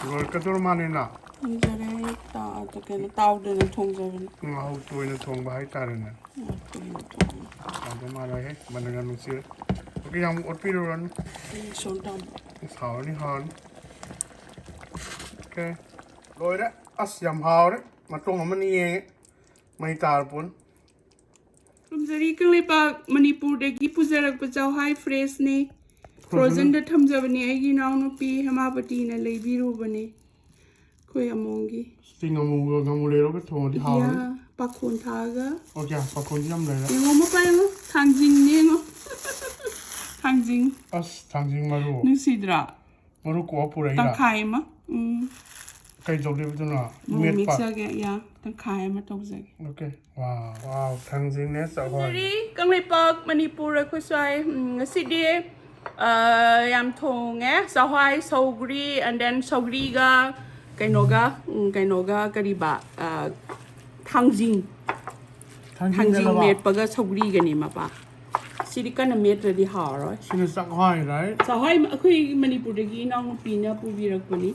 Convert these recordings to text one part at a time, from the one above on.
이걸 까도로만이나. 이제는 따오드는 통자는. Ngahou toina thongba haitareне. Ado mara he mananga nusi. Okay, yam otpiron. Sontam. Haore han. Okay. Loira as yam haore matong amani ye mai tarpon. Kumzari kang lepa Manipur dagi pujarak pachau high fresh ne. Frozen da thamjabani aigi naw no pi Hemapati na leibiru bane. Koi amongi. Tingamu gamulero ke thong di haore. Ya, pakon thaga. Okay, pakon yam leira. Yengo mo pa yengo thangjing yengo. Thangjing. As thangjing maru. Nusidra. Maru ko pura ira. Tangkai ma. Kai jog de butuna. Metpa. Metpa. Ya, tangkai ma tawjag. Okay. Wow, thangjing ne sa hoi. Dari kang lepa Manipur ko swai ngasi yam thong chak-hawai sougri and then sougri ga kainoga kariba thangjing metpa ga sougri ga ni mapa sidi kana metra di haro Sina chak-hawai, right? chak-hawai akhui Manipur dagi nang pina pubirak pani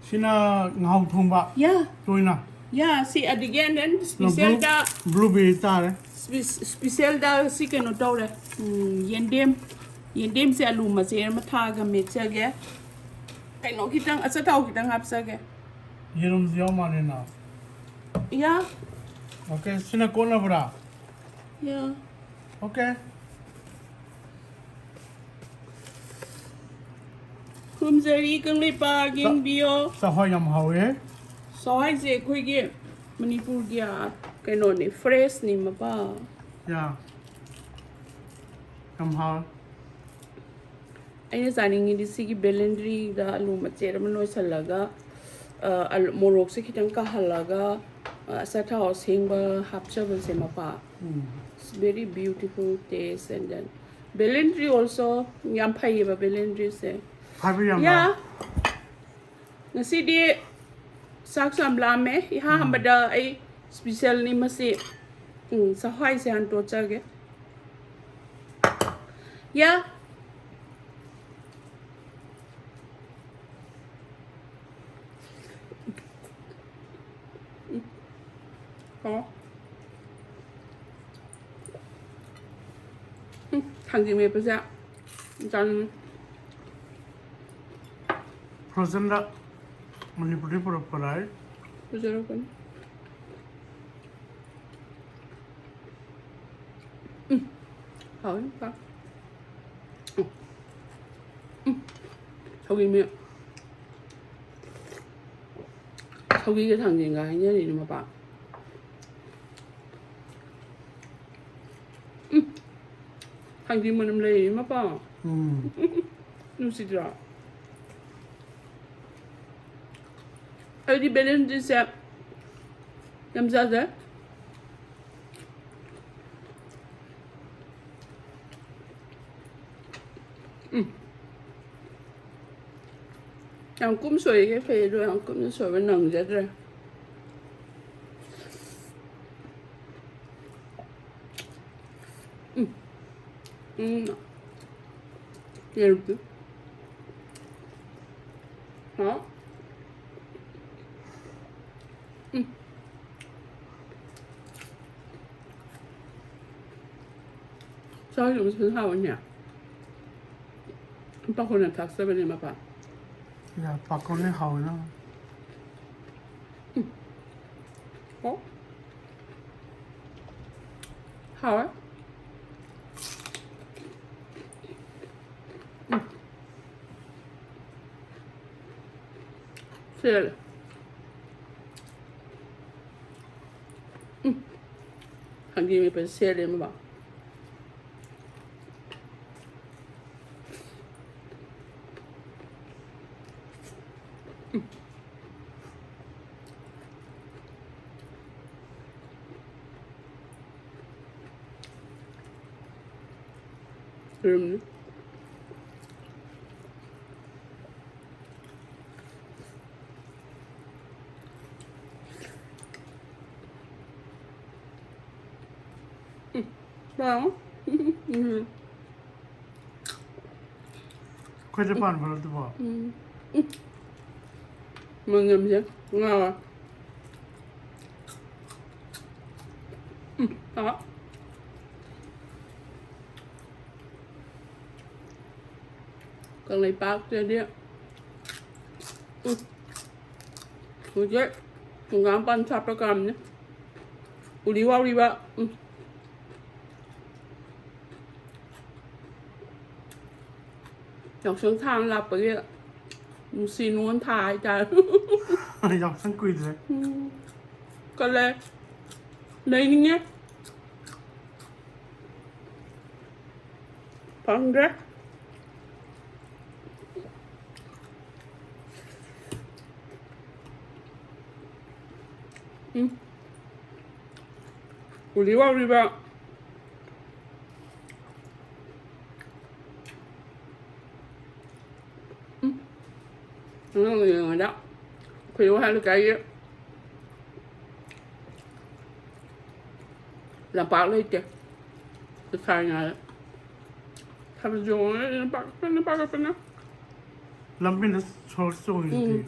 Sina Ngahou thongba. yeah Toina. see again then special da Blueberry tare. special da si kaino tawre yendem se alu ma se ma thaga mechage kaino kitang asa taw kitang hapsage Yerum zio manina. yeah Okay, sina kona bra. yeah Okay. kumzari kang lepa ging bio Sa hoi yam hawe. sohai se khoi ge Manipur gya kaino ne fresh ni mapa Yeah. Yam hawe. aina zaningi di sigi belendri da alu ma chera ma noi salaga morok se kitang ka halaga asa thaw sengba hapchaba se mapa it's very beautiful taste and then belendri also yam phai ba belendri se Happy yam. yeah ngasi di sak sam lame ha hambada ai special ni mase sa hwai se han to chage yeah thằng mấy bây giờ chân Frozen da. Manipuri pura parai. bây giờ con hỏi con sau khi miệng sau khi cái thằng gì gái nhá thì mà bạn thằng gì mà nằm lì mà bảo nó xịt ra ở đi bên đi xem làm sao thế ăn cúm sủi cái phê rồi ăn cúm sủi bên nồng rất rồi 이렇게 sao dùng thân hao nhỉ bao con này thật sao bên này mà bạn Yeah, pakon ne hawe na. hao Ser. Han giver mig på serie med bare. Rumne. Wow. Kau Jepun baru tu buat. Mừng nhầm chứ, ngon à. Đó. Còn lấy bác ra đi. Ủa chứ, không ngắm bàn chạp ra cầm nhé. Ủa đi vào đi vào. Dọc xuống thang lặp bởi kìa. Xin muốn thải trời. Dọc sang quỳ rồi. Còn lên. Đây nhé. Phăng ra. Ủa đi vào. Nó người đó. Phiếu hai cái gì. Làm bạc lên kìa. Cái khai này. Thằng dùng nó bạc bên nó. Làm bên nó sôi rồi.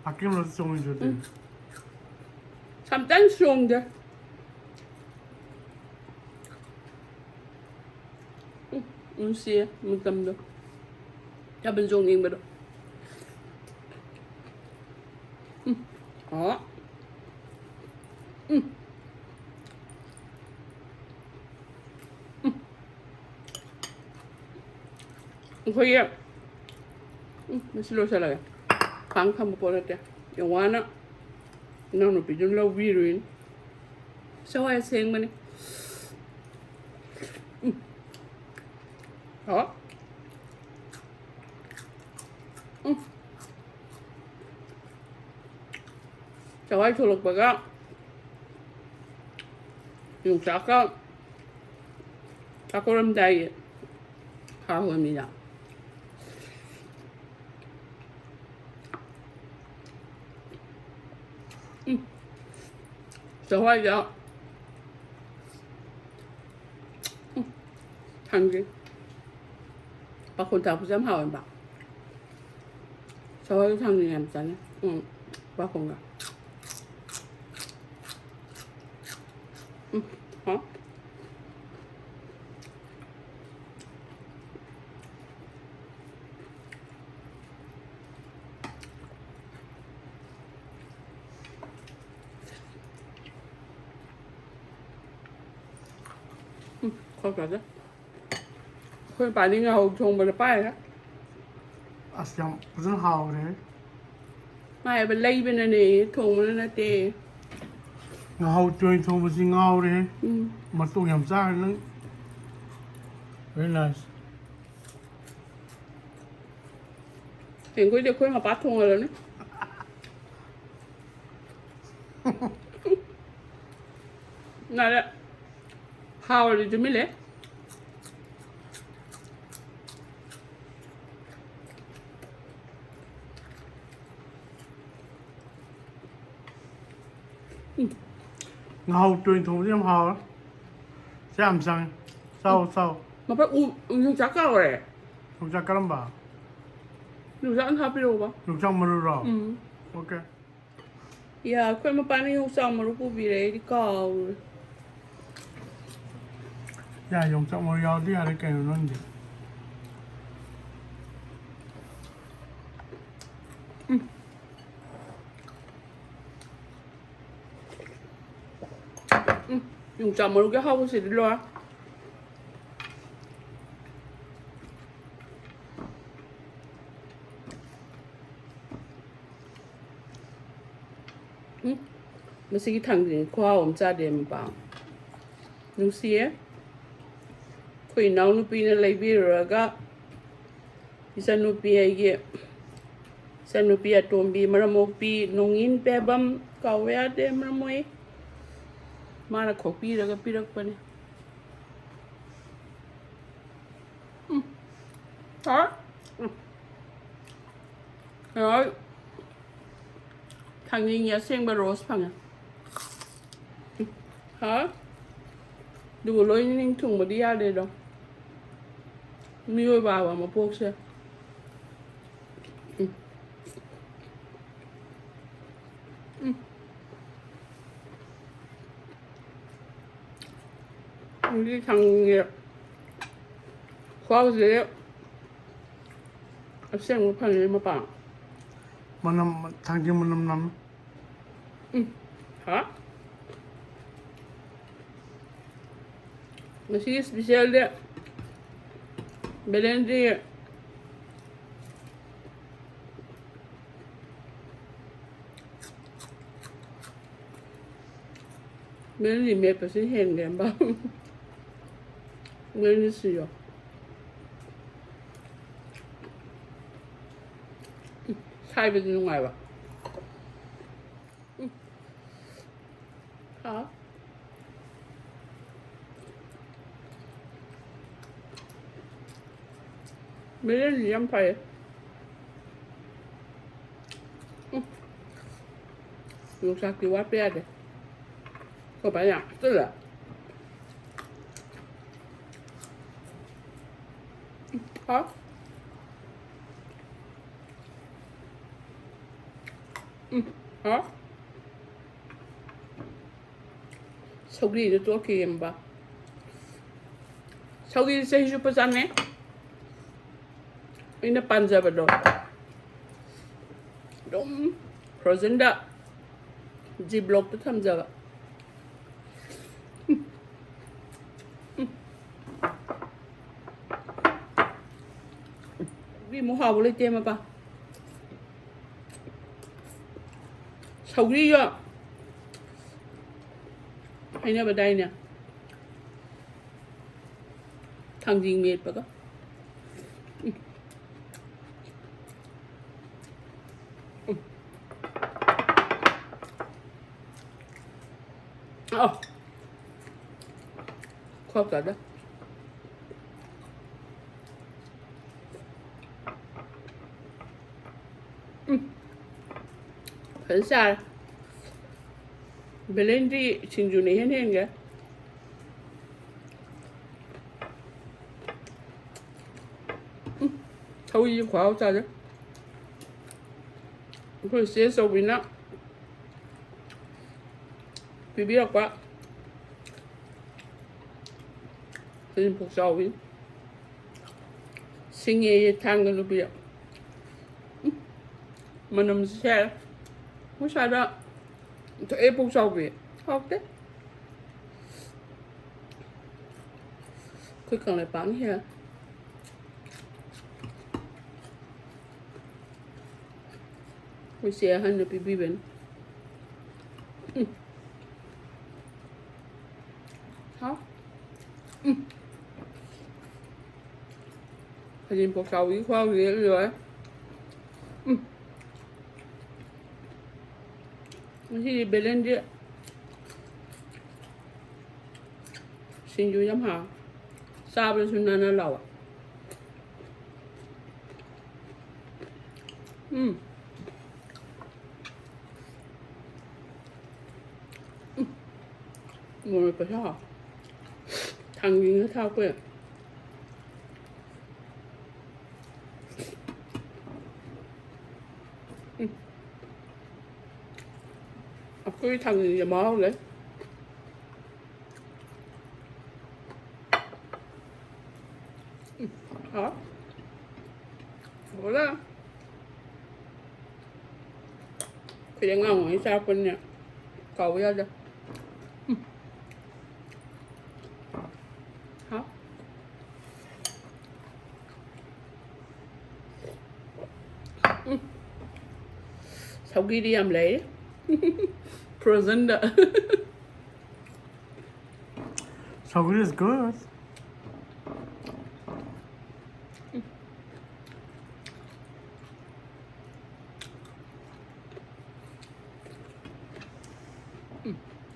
Akim nó sôi rồi. Thằng đánh xuống kìa. Muốn xia, muốn tâm được. Cho bên dùng yên bên đó. Đó. Kaya, masilo sa laga. Pang kamu po natin. Yung wana, nanupid yung law viruin. So, ay sayang man eh. Đó. chak-hawai tulog baga. Yung saka, ako ram dahil hahawamida. chak-hawai đó. Thangjing. Bakun tapos ang hawan ba? chak-hawai thangjing am sana. Bakun nga. Hả? Khó cả đó. Khuyên bà đi Ngahou trông bà bay đó. Asyam, rất hào đấy. Mai bà lấy bên này trông bà nó tê. Ngahou chơi xong rồi xin ngao đấy. Mà tôi nhầm ra nó. Very nice. Hình có được khuyên mà bắt trông rồi đấy. Này đấy. How did you mean it? Ngahou chơi xong rồi hào đó. Xem sang. Sau. Mà phải dùng chắc cao rồi. Không chắc cái lắm bà. Dùng chắc ăn hấp đi đâu ba? Dùng chắc mà rồi. Ok. Yeah, khuyên mà bạn dùng xong mà lúc bùi đấy đi cao. 야, 영상 머리 어디 할게 넣는데. Dùng chậm mà lúc cái hông sẽ đi lo. Mà sẽ cái thằng gì khoa ổn ra để mà bảo. Nung xía. Khuyên nấu nụ pi nó lấy bì rồi gà. Isa nụ pi hay kìa. Isa nụ pi atôm bì mà ra mô pi nông in bè băm cầu vẽ để mà ra mô ấy. Mà là khổ pi ra cái pi rắc bà nè. Đó. Rồi. Thằng nhìn nhá xem bà rose phẳng à. Hả? Đủ lối ninh thùng mà đi ra đây đâu. Mi ơi bà mà bốc xe. 우리 당에 과거에 학생 판을 뭐 봐. Manam thangjing manam nam. Hả? Masih spesial dia. Belanja. Belanja metpa sih hen dia bang. Belanja sih yo. Sai bên ngoài vậy. Hả? Mấy cái gì em phải luộc sạch thì quá bé đấy. Có phải nhỉ? Tức là hả? Hả? sougri 또 기름 봐. sougri से ही पसंद है. 이나 반자버도. 좀 frozen다. 지블록도 탐자가. 우리 뭐 하고 그럴 때만 봐. sougri야. hay là vào đây nè thangjing metpa khoác cả đó很下 Belanja sinju ni hen hen ga. Thâu gì khóa hậu sao chứ? Tôi sẽ sâu bình đó. Vì biết quá. Tôi phục sâu bình. Sinh nhẹ thang cái lúc bây giờ. Mà nằm xe. Không sao đó. Tôi ép phục sâu bình. Không đấy. Tôi cần lại bán here. Tôi sẽ hành được bì bên. Hả? Hình phục sâu ý khoa gì rồi. Masih belanja. Sinju jam ha. Sabar sunana lawa. Ngồi phải sao? Thangjing nó thao quên. Cái thằng gì mà không đấy. Hả? Ủa đó. Cái đang ngầu hay sao quên nè. Cầu ra cho. Hả? Sau khi đi làm lễ frozen da. Sougri is good.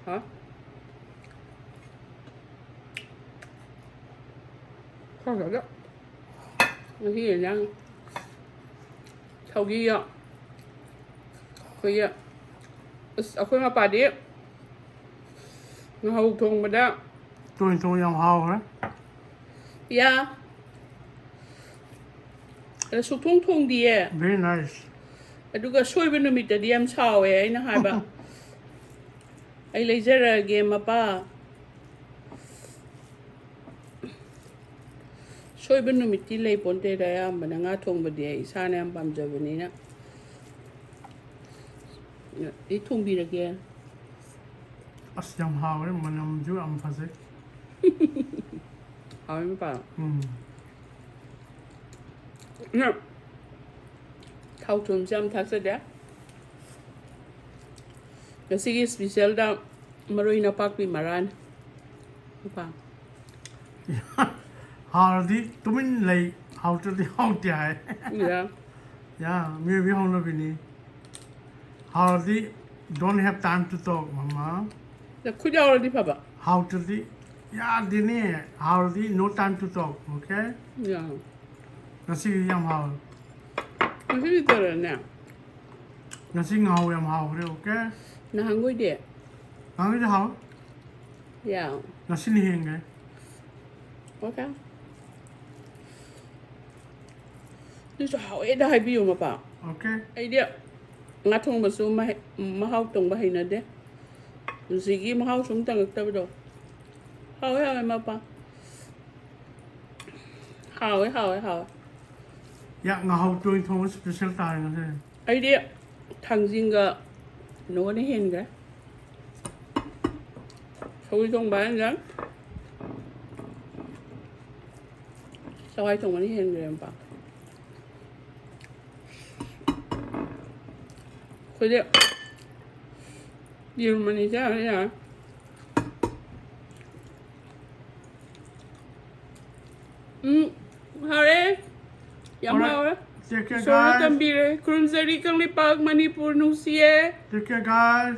Hả? Không rõ đó. Cái gì đang sau khi ạ. Khi ạ. Aku nak padi. Ngahou thongba da. Tôi yam hao hả? Ya. Ada su thong dia. Very nice. Aduga soi benu mita diam sao ai na hai ba. Ai laser game apa. soiba numiti lay ponte daya mananga thongba dia isana yam pamjabanina I thongbirage As yam haore manam ju am phase. hawe pa thau thum jam thaksa dia Sige special da maroi na pakpi maran pa Hardi tumin lay how to the how tie. yeah Yeah, maybe how no bini. Hardi don't have time to talk, mama. da khuja already paba How to the yeah, dini Hardi no time to talk, okay? yeah Nasi yam how. Kasi tara na Nasi ngau yam how, okay? na hangoi dia Ang ito how? yeah Nasi ni hinga. okay This how it I be ma pa Okay? idea nga thong ba su ma hau tong ba hina de Sige ma hau sum tang ta do Hawe ma pa Hawe Yeah, ngau doing Thomas special time, okay? idea thangjing ga no ni hin ga Thôi thong ba nhá Sao ai thong ni hin ga pa Thôi đi Nhiều mà đi ra đấy à Haore Yam Alright. haore Take care, Sorry guys. tambire Kurumzari kang lipag Manipur nung siye Take care, guys.